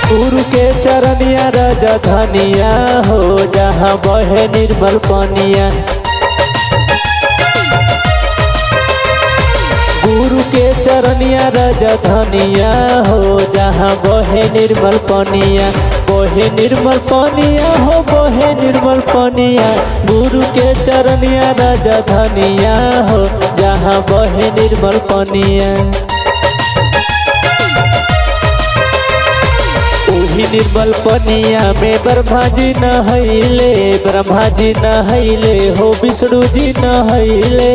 गुरु के चरनिया राजधानिया हो जहाँ बहे निर्मल पनिया। गुरु के चरनिया राजधानिया हो जहाँ बहे निर्मल पनिया। बहे निर्मल पनिया हो बहे निर्मल पनिया। गुरु के चरनिया राजधानिया हो जहाँ बहे निर्मल पनिया। ओही निर्मल पनिया में ब्रह्मा जी नहैले, ब्रह्मा जी नहैले हो विष्णु जी नहैले।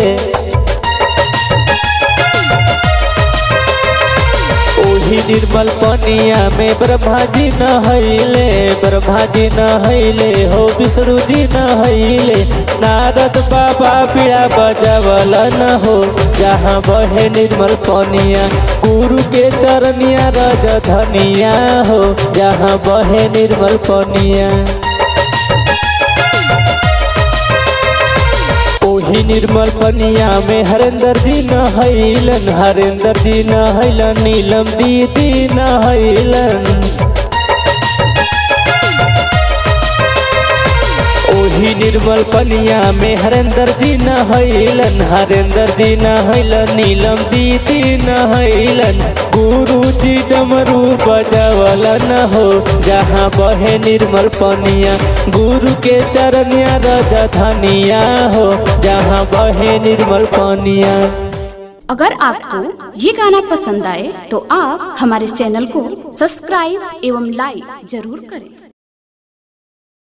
ओही निर्मल पनिया में ब्रह्मा जी नहैले, ब्रह्मा जी नहैले हो विष्णु जी नहैले। नारद बाबा पीड़ा बजावलन हो जहाँ बहे निर्मल पनिया। गुरु के चरनिया राजधानिया हो जहाँ बहे निर्मल पनिया। ओही निर्मल पनिया में हरेंद्र जी नहैलन, हरेंद्र जी नहैलन, नीलम दीदी नहैलन। ओही निर्मल पनिया में हरेंद्र जी नहैलन, हरेंद्र जी नहैलन, नीलम दीदी नहैलन। गुरु जी डमरू बजावलन हो जहाँ बहे निर्मल पनिया। गुरु के चरनिया राजधानिया हो जहाँ बहे निर्मल पनिया। अगर आपको ये गाना पसंद आए तो आप हमारे चैनल को सब्सक्राइब एवं लाइक जरूर करें।